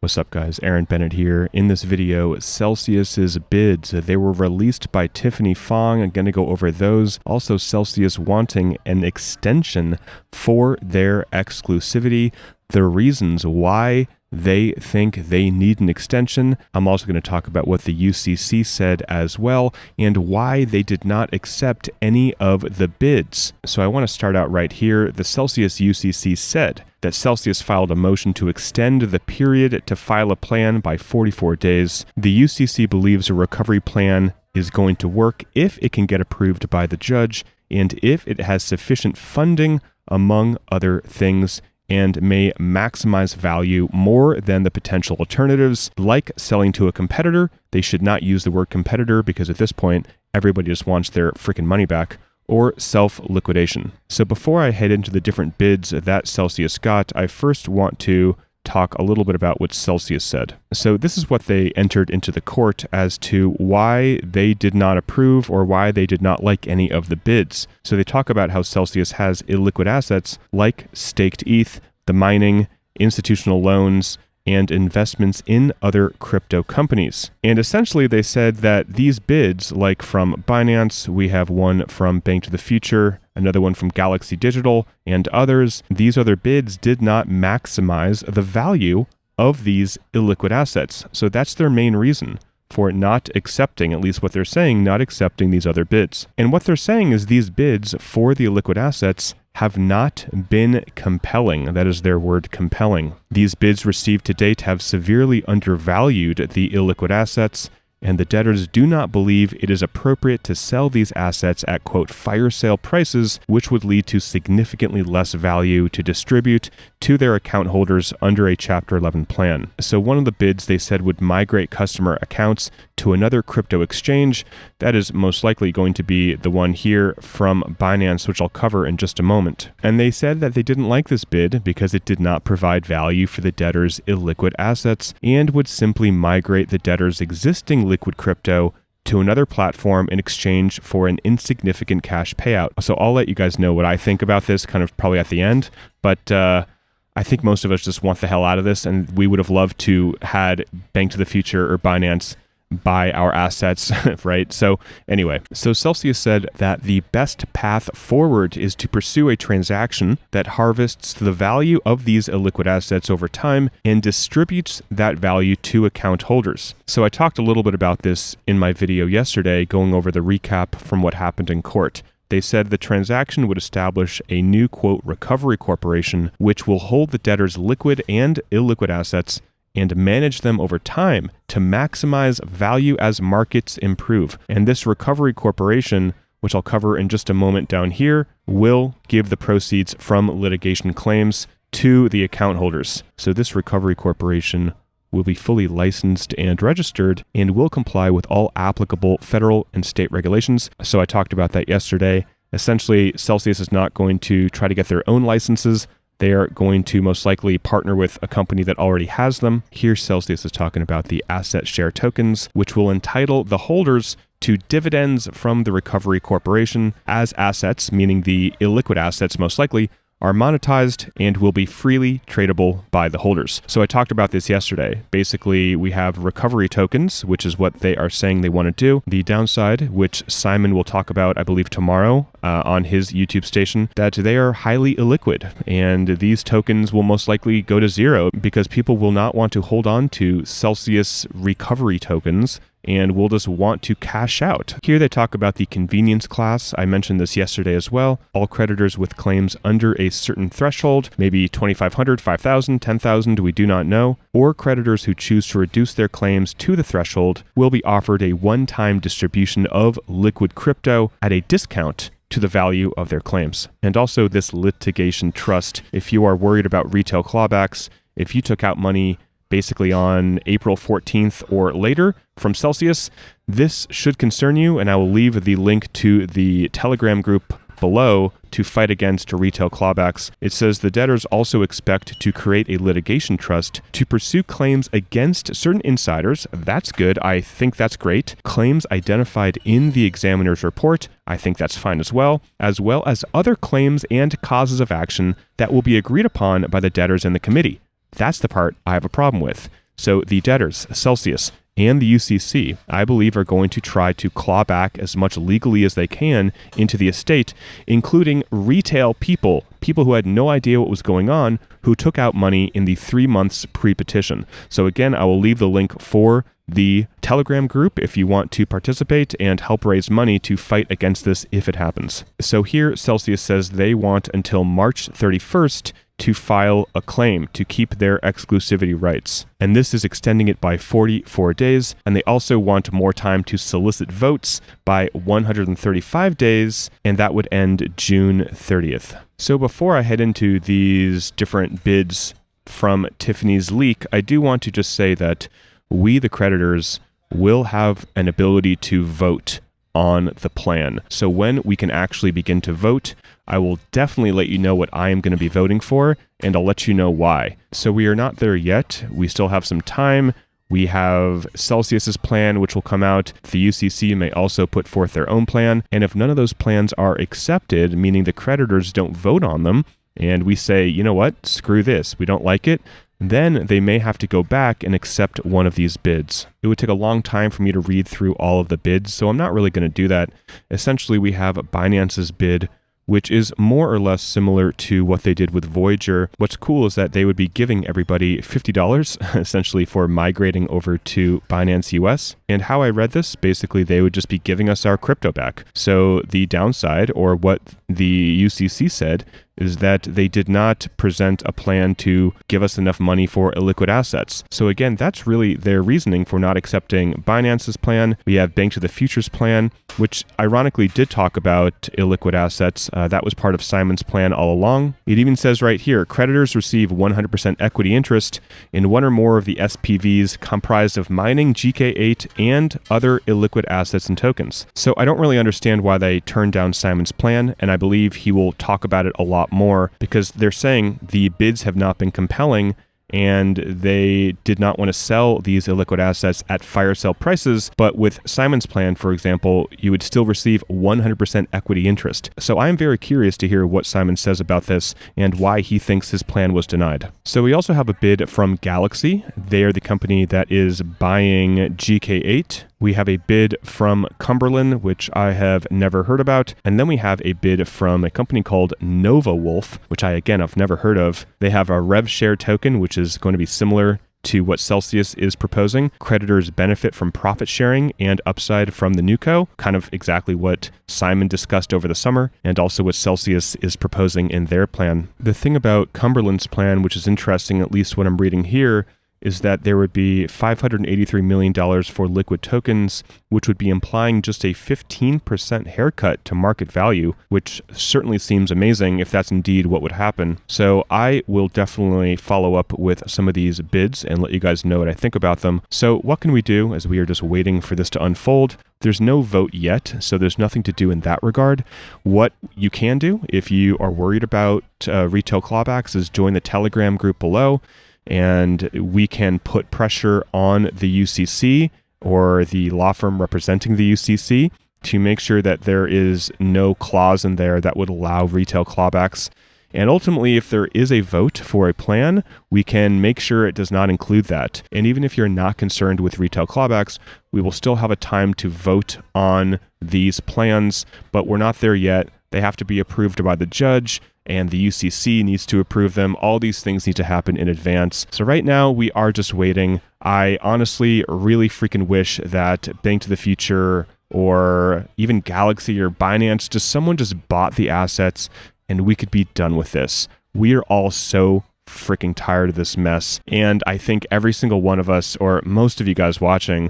What's up, guys? Aaron Bennett here. In this video, Celsius's bids. They were released by Tiffany Fong. I'm going to go over those. Also, Celsius wanting an extension for their exclusivity. The reasons why they think they need an extension. I'm also going to talk about what the UCC said as well and why they did not accept any of the bids. So I want to start out right here. The Celsius UCC said that Celsius filed a motion to extend the period to file a plan by 44 days. The UCC believes a recovery plan is going to work if it can get approved by the judge and if it has sufficient funding, among other things, and may maximize value more than the potential alternatives, like selling to a competitor. They should not use the word competitor because at this point, everybody just wants their freaking money back, or self-liquidation. So before I head into the different bids that Celsius got, I first want to talk a little bit about what Celsius said. So this is what they entered into the court as to why they did not approve or why they did not like any of the bids. So they talk about how Celsius has illiquid assets like staked ETH, the mining, institutional loans, and investments in other crypto companies. And essentially they said that these bids, like from Binance, we have one from Bank to the Future, another one from Galaxy Digital, and others, these other bids did not maximize the value of these illiquid assets. So that's their main reason for not accepting, at least what they're saying, not accepting these other bids. And what they're saying is these bids for the illiquid assets have not been compelling. That is their word, compelling. These bids received to date have severely undervalued the illiquid assets, and the debtors do not believe it is appropriate to sell these assets at, quote, fire sale prices, which would lead to significantly less value to distribute to their account holders under a Chapter 11 plan. So one of the bids they said would migrate customer accounts to another crypto exchange. That is most likely going to be the one here from Binance, which I'll cover in just a moment. And they said that they didn't like this bid because it did not provide value for the debtors' illiquid assets and would simply migrate the debtors' existing liquid crypto to another platform in exchange for an insignificant cash payout. So I'll let you guys know what I think about this kind of probably at the end, but I think most of us just want the hell out of this, and we would have loved to had Bank to the Future or Binance buy our assets, right? So anyway, so Celsius said that the best path forward is to pursue a transaction that harvests the value of these illiquid assets over time and distributes that value to account holders. So I talked a little bit about this in my video yesterday, going over the recap from what happened in court. They said the transaction would establish a new, quote, recovery corporation, which will hold the debtor's liquid and illiquid assets and manage them over time to maximize value as markets improve. And this recovery corporation, which I'll cover in just a moment down here, will give the proceeds from litigation claims to the account holders. So this recovery corporation will be fully licensed and registered and will comply with all applicable federal and state regulations. So I talked about that yesterday. Essentially, Celsius is not going to try to get their own licenses. They are going to most likely partner with a company that already has them. Here, Celsius is talking about the asset share tokens, which will entitle the holders to dividends from the recovery corporation as assets, meaning the illiquid assets most likely, are monetized and will be freely tradable by the holders. So I talked about this yesterday. Basically, we have recovery tokens, which is what they are saying they want to do. The downside, which Simon will talk about, I believe, tomorrow on his YouTube station, that they are highly illiquid. And these tokens will most likely go to zero because people will not want to hold on to Celsius recovery tokens and will just want to cash out. Here they talk about the convenience class. I mentioned this yesterday as well. All creditors with claims under a certain threshold, maybe 2,500, 5,000, 10,000, we do not know, or creditors who choose to reduce their claims to the threshold will be offered a one-time distribution of liquid crypto at a discount to the value of their claims. And also this litigation trust. If you are worried about retail clawbacks, if you took out money basically on April 14th or later from Celsius, this should concern you, and I will leave the link to the Telegram group below to fight against retail clawbacks. It says the debtors also expect to create a litigation trust to pursue claims against certain insiders. That's good. I think that's great. Claims identified in the examiner's report. I think that's fine as well as other claims and causes of action that will be agreed upon by the debtors and the committee. That's the part I have a problem with. So the debtors, Celsius and the UCC, I believe, are going to try to claw back as much legally as they can into the estate, including retail people who had no idea what was going on, who took out money in the 3 months pre-petition. So again, I will leave the link for the Telegram group if you want to participate and help raise money to fight against this if it happens. So here, Celsius says they want until March 31st to file a claim to keep their exclusivity rights. And this is extending it by 44 days. And they also want more time to solicit votes by 135 days, and that would end June 30th. So before I head into these different bids from Tiffany's leak, I do want to just say that we, the creditors, will have an ability to vote on the plan. So when we can actually begin to vote, I will definitely let you know what I am going to be voting for, and I'll let you know why. So we are not there yet. We still have some time. We have Celsius's plan, which will come out. The UCC may also put forth their own plan. And if none of those plans are accepted, meaning the creditors don't vote on them, and we say, you know what, screw this, we don't like it, then they may have to go back and accept one of these bids. It would take a long time for me to read through all of the bids, so I'm not really going to do that. Essentially, we have Binance's bid, which is more or less similar to what they did with Voyager. What's cool is that they would be giving everybody $50 essentially for migrating over to Binance US. And how I read this, basically they would just be giving us our crypto back. So the downside, or what the UCC said, is that they did not present a plan to give us enough money for illiquid assets. So again, that's really their reasoning for not accepting Binance's plan. We have Bank to the Futures plan, which ironically did talk about illiquid assets. That was part of Simon's plan all along. It even says right here, creditors receive 100% equity interest in one or more of the SPVs comprised of mining, GK8, and other illiquid assets and tokens. So I don't really understand why they turned down Simon's plan, and I believe he will talk about it a lot more because they're saying the bids have not been compelling and they did not want to sell these illiquid assets at fire sale prices. But with Simon's plan, for example, you would still receive 100% equity interest. So I'm very curious to hear what Simon says about this and why he thinks his plan was denied. So we also have a bid from Galaxy. They are the company that is buying GK8. We have a bid from Cumberland, which I have never heard about. And then we have a bid from a company called Nova Wolf, which I, again, have never heard of. They have a Rev Share token, which is going to be similar to what Celsius is proposing. Creditors benefit from profit sharing and upside from the NewCo, kind of exactly what Simon discussed over the summer, and also what Celsius is proposing in their plan. The thing about Cumberland's plan, which is interesting, at least what I'm reading here, is that there would be $583 million for liquid tokens, which would be implying just a 15% haircut to market value, which certainly seems amazing if that's indeed what would happen. So I will definitely follow up with some of these bids and let you guys know what I think about them. So what can we do as we are just waiting for this to unfold? There's no vote yet, so there's nothing to do in that regard. What you can do if you are worried about retail clawbacks is join the Telegram group below, and we can put pressure on the UCC or the law firm representing the UCC to make sure that there is no clause in there that would allow retail clawbacks. And ultimately, if there is a vote for a plan, we can make sure it does not include that. And even if you're not concerned with retail clawbacks, we will still have a time to vote on these plans, but we're not there yet. They have to be approved by the judge, and the UCC needs to approve them. All these things need to happen in advance. So right now, we are just waiting. I honestly really freaking wish that Bank to the Future or even Galaxy or Binance, someone just bought the assets and we could be done with this. We are all so freaking tired of this mess. And I think every single one of us, or most of you guys watching,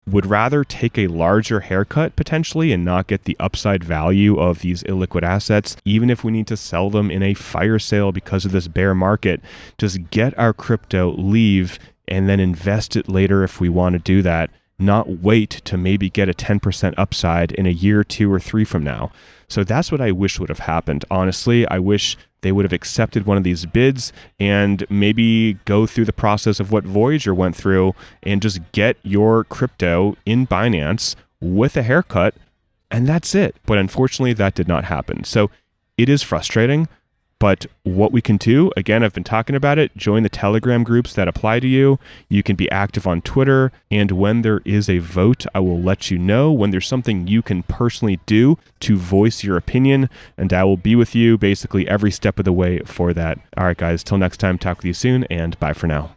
would rather take a larger haircut potentially and not get the upside value of these illiquid assets, even if we need to sell them in a fire sale because of this bear market. Just get our crypto, leave, and then invest it later if we want to do that. Not wait to maybe get a 10% upside in a year, 2 or 3 from now. So that's what I wish would have happened. Honestly, I wish they would have accepted one of these bids and maybe go through the process of what Voyager went through and just get your crypto in Binance with a haircut, and that's it. But unfortunately, that did not happen. So it is frustrating. But what we can do, again, I've been talking about it, join the Telegram groups that apply to you. You can be active on Twitter. And when there is a vote, I will let you know when there's something you can personally do to voice your opinion. And I will be with you basically every step of the way for that. All right, guys, till next time, talk with you soon, and bye for now.